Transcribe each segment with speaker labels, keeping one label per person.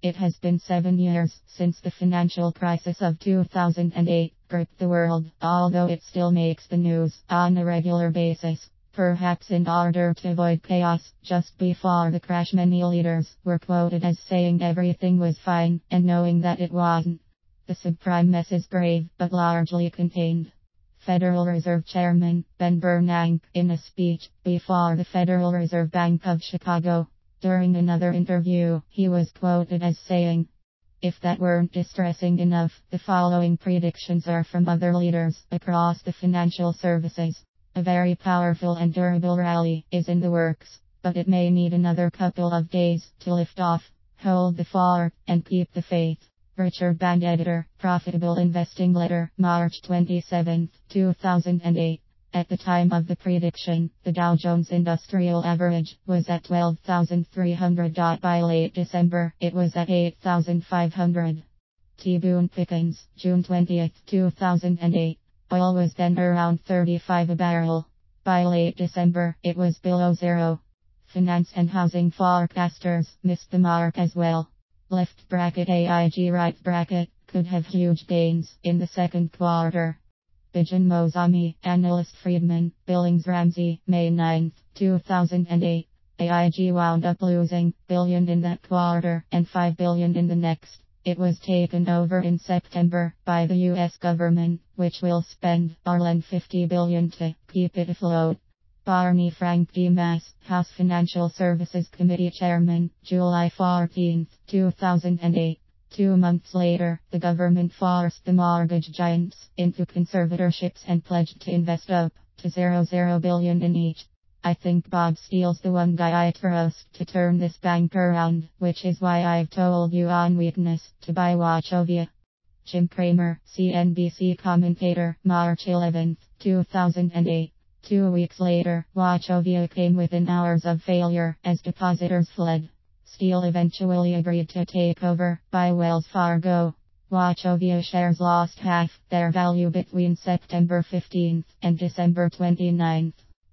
Speaker 1: It has been 7 years since the financial crisis of 2008 gripped the world, although it still makes the news on a regular basis. Perhaps in order to avoid chaos, just before the crash many leaders were quoted as saying everything was fine, and knowing that it wasn't. The subprime mess is brave, but largely contained. Federal Reserve Chairman Ben Bernanke, in a speech before the Federal Reserve Bank of Chicago. During another interview, he was quoted as saying, "If that weren't distressing enough, the following predictions are from other leaders across the financial services. A very powerful and durable rally is in the works, but it may need another couple of days to lift off. Hold the fort and keep the faith." Richard Band, editor, Profitable Investing Letter, March 27, 2008. At the time of the prediction, the Dow Jones Industrial Average was at 12,300. By late December, it was at 8,500. T. Boone Pickens, June 20, 2008. Oil was then around 35 a barrel. By late December, it was below zero. Finance and housing forecasters missed the mark as well. Left bracket AIG, right bracket, could have huge gains in the second quarter. Bijan Mozami, analyst Friedman, Billings Ramsey, May 9, 2008. AIG wound up losing billion in that quarter and $5 billion in the next. It was taken over in September by the US government, which will spend or lend $50 billion to keep it afloat. Barney Frank Dimas, House Financial Services Committee Chairman, July 14, 2008. 2 months later, the government forced the mortgage giants into conservatorships and pledged to invest up to $0 billion in each. I think Bob Steele's the one guy I trust to turn this bank around, which is why I've told you on weakness to buy Wachovia. Jim Cramer, CNBC commentator, March 11, 2008. 2 weeks later, Wachovia came within hours of failure as depositors fled. Steele eventually agreed to take over by Wells Fargo. Wachovia shares lost half their value between September 15 and December 29.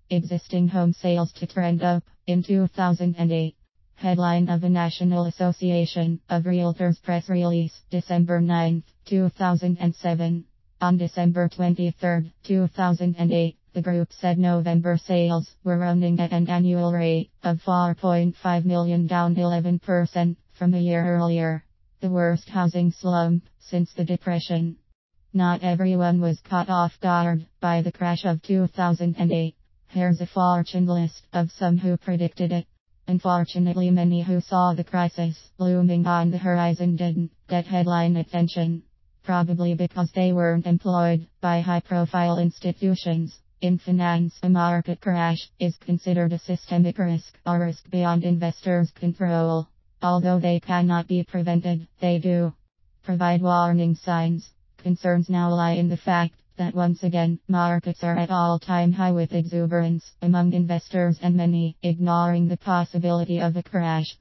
Speaker 1: Existing home sales to trend up in 2008. Headline of a National Association of Realtors press release, December 9, 2007. On December 23, 2008, the group said November sales were running at an annual rate of 4.5 million, down 11% from a year earlier. The worst housing slump since the Depression. Not everyone was caught off guard by the crash of 2008. Here's a fortune list of some who predicted it. Unfortunately, many who saw the crisis looming on the horizon didn't get headline attention. Probably because they weren't employed by high-profile institutions. In finance, a market crash is considered a systemic risk or risk beyond investors' control. Although they cannot be prevented, they do provide warning signs. Concerns now lie in the fact that once again, markets are at all-time high with exuberance among investors and many ignoring the possibility of a crash.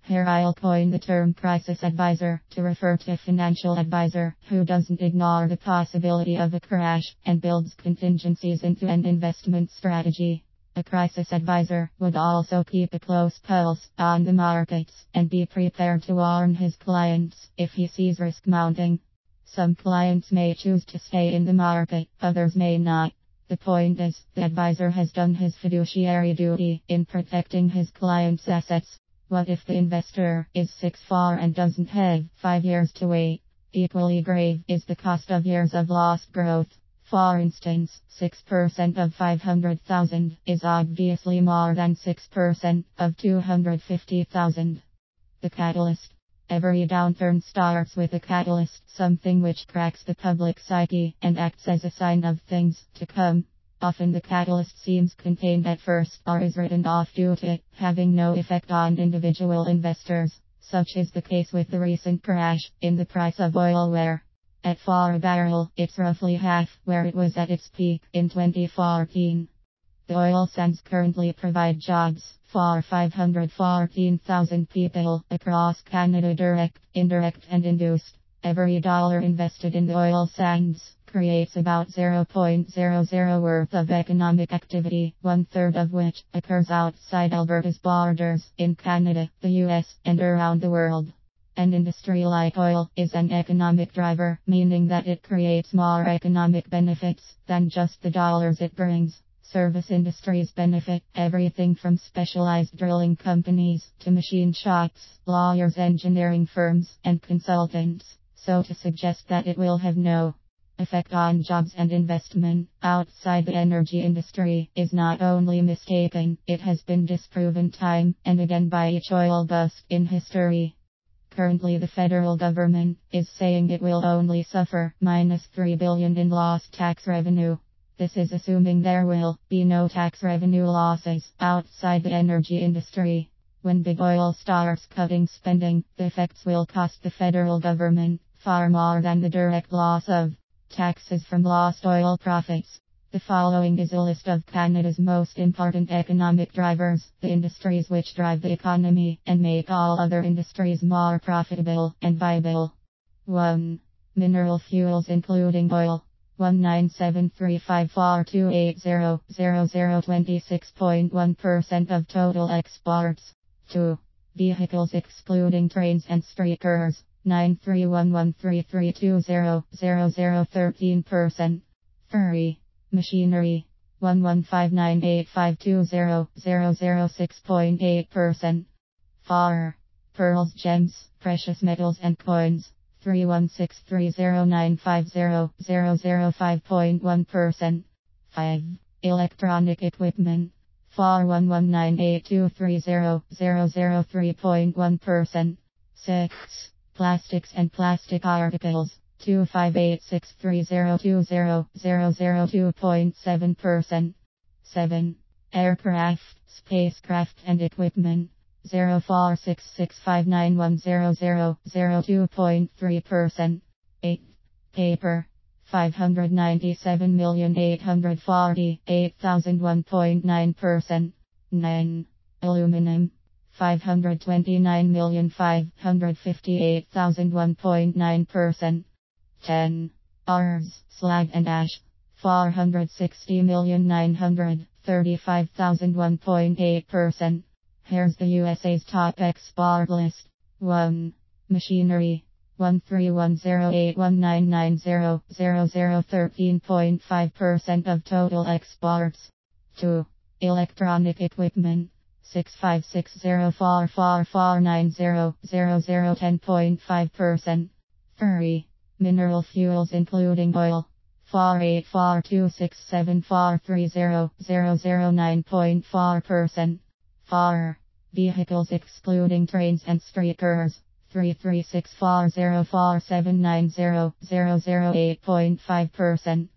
Speaker 1: Here I'll coin the term crisis advisor to refer to a financial advisor who doesn't ignore the possibility of a crash and builds contingencies into an investment strategy. A crisis advisor would also keep a close pulse on the markets and be prepared to warn his clients if he sees risk mounting. Some clients may choose to stay in the market, others may not. The point is, the advisor has done his fiduciary duty in protecting his clients' assets. What if the investor is 6'4" and doesn't have 5 years to wait? Equally grave is the cost of years of lost growth. For instance, 6% of 500,000 is obviously more than 6% of 250,000. The catalyst. Every downturn starts with a catalyst, something which cracks the public psyche and acts as a sign of things to come. Often the catalyst seems contained at first or is written off due to it having no effect on individual investors. Such is the case with the recent crash in the price of oil, where at $4 a barrel, it's roughly half where it was at its peak in 2014. The oil sands currently provide jobs for 514,000 people across Canada, direct, indirect and induced. Every dollar invested in the oil sands creates about 0.00 worth of economic activity, 1/3 of which occurs outside Alberta's borders, in Canada, the US, and around the world. An industry like oil is an economic driver, meaning that it creates more economic benefits than just the dollars it brings. Service industries benefit everything from specialized drilling companies to machine shops, lawyers, engineering firms, and consultants. So to suggest that it will have no effect on jobs and investment outside the energy industry is not only mistaken, it has been disproven time and again by each oil bust in history. Currently the federal government is saying it will only suffer -3 billion in lost tax revenue. This is assuming there will be no tax revenue losses outside the energy industry. When big oil starts cutting spending, the effects will cost the federal government far more than the direct loss of taxes from lost oil profits. The following is a list of Canada's most important economic drivers, the industries which drive the economy and make all other industries more profitable and viable. 1. Mineral fuels including oil. 19735428000 26.1% of total exports. 2. Vehicles excluding trains and streetcars. 93113320000 13%. 3. Machinery. 11598520000 6.8%. 4. Pearls, gems, precious metals and coins. 31630950000 5.1%. 5. Electronic equipment. 41198230000 3.1%. 6. Plastics and plastic articles. 25863020000 2.7%. 7. Aircraft, spacecraft and equipment. 0466591000 2.3%. 8. Paper. 597848001.9%. 9. Aluminum. 529,558,001.9%. 10. Ores, slag and ash. 460,935,001.8%. Here's the USA's top export list. 1. Machinery. 13108199000 13.5% of total exports. 2. Electronic equipment. 65604449000 10.5%. 3. Mineral fuels including oil. 48426743000 9.4%. 4. Vehicles excluding trains and streetcars. 33640479000 8.5%.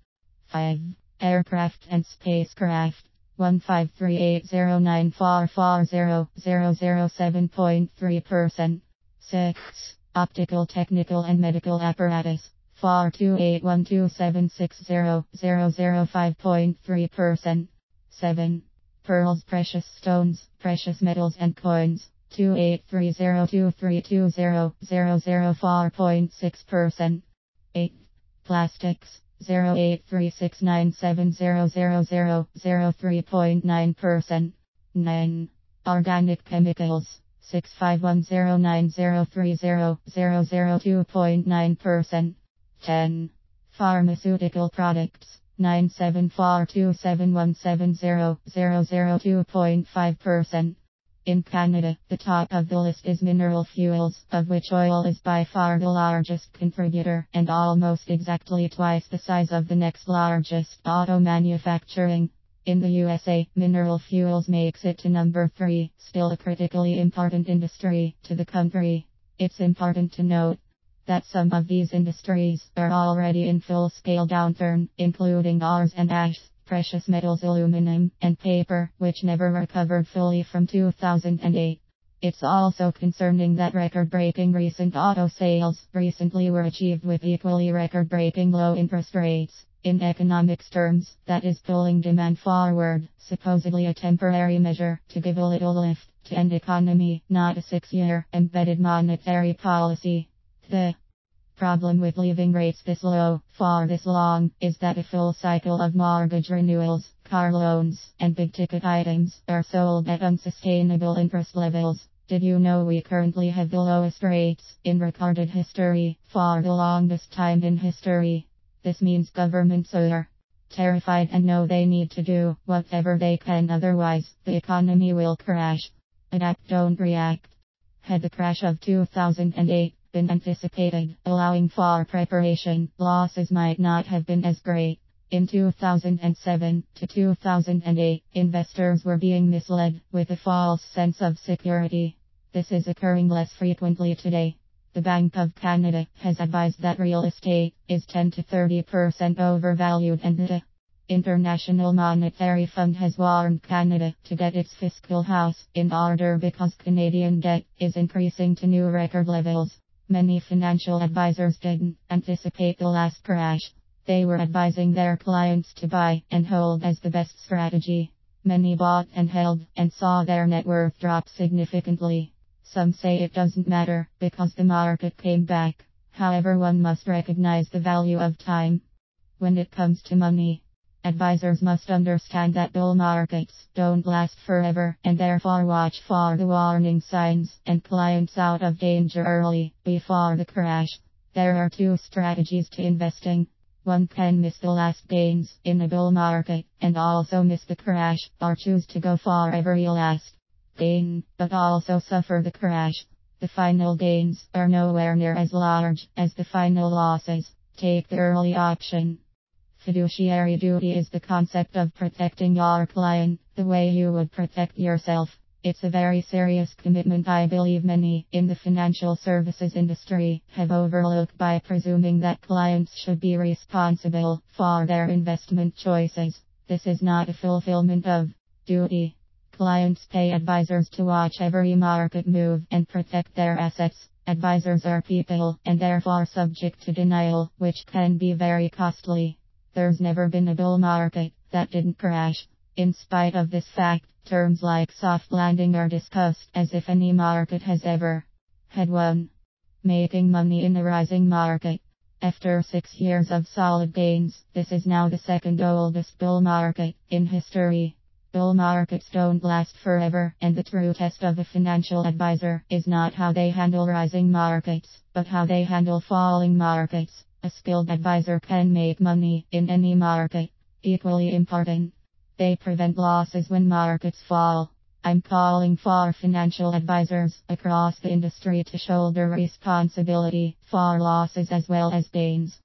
Speaker 1: 5. Aircraft and spacecraft. 153809440 7.3%. 6. Optical, technical and medical apparatus. 428127600 5.3%. 7. Pearls, precious stones, precious metals and coins. 283023200 4.6%. 8. Plastics. 08369700 3.9%. 9. Organic chemicals. 6510930 2.9%. 10. Pharmaceutical products. 974271700 2.5%. In Canada, the top of the list is mineral fuels, of which oil is by far the largest contributor and almost exactly twice the size of the next largest, auto manufacturing. In the USA, mineral fuels makes it to number 3, still a critically important industry to the country. It's important to note that some of these industries are already in full-scale downturn, including ores and ash, precious metals, aluminum, and paper, which never recovered fully from 2008. It's also concerning that record-breaking recent auto sales recently were achieved with equally record-breaking low interest rates. In economics terms, that is pulling demand forward, supposedly a temporary measure to give a little lift to an economy, not a 6-year embedded monetary policy. The problem with leaving rates this low for this long is that a full cycle of mortgage renewals, car loans, and big ticket items are sold at unsustainable interest levels. Did you know we currently have the lowest rates in recorded history for the longest time in history? This means governments are terrified and know they need to do whatever they can, otherwise the economy will crash. Adapt, don't react. Had the crash of 2008 been anticipated, allowing for preparation, losses might not have been as great. In 2007 to 2008, investors were being misled with a false sense of security. This is occurring less frequently today. The Bank of Canada has advised that real estate is 10 to 30% overvalued, and the International Monetary Fund has warned Canada to get its fiscal house in order because Canadian debt is increasing to new record levels. Many financial advisors didn't anticipate the last crash. They were advising their clients to buy and hold as the best strategy. Many bought and held and saw their net worth drop significantly. Some say it doesn't matter because the market came back. However, one must recognize the value of time. When it comes to money, advisors must understand that bull markets don't last forever and therefore watch for the warning signs and clients out of danger early before the crash. There are two strategies to investing. One can miss the last gains in a bull market and also miss the crash, or choose to go for every last gain, but also suffer the crash. The final gains are nowhere near as large as the final losses. Take the early option. Fiduciary duty is the concept of protecting your client the way you would protect yourself. It's a very serious commitment I believe many in the financial services industry have overlooked by presuming that clients should be responsible for their investment choices. This is not a fulfillment of duty. Clients pay advisors to watch every market move and protect their assets. Advisors are people and therefore subject to denial, which can be very costly. There's never been a bull market that didn't crash. In spite of this fact, terms like soft landing are discussed as if any market has ever had one. Making money in a rising market. After 6 years of solid gains, this is now the second oldest bull market in history. Bull markets don't last forever, and the true test of a financial advisor is not how they handle rising markets, but how they handle falling markets. A skilled advisor can make money in any market. Equally important, they prevent losses when markets fall. I'm calling for financial advisors across the industry to shoulder responsibility for losses as well as gains.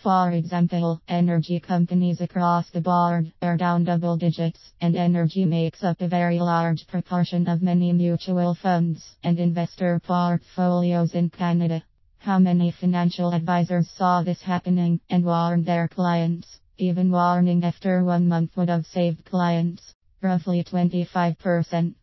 Speaker 1: For example, energy companies across the board are down double digits, and energy makes up a very large proportion of many mutual funds and investor portfolios in Canada. How many financial advisors saw this happening and warned their clients? Even warning after 1 month would have saved clients roughly 25%.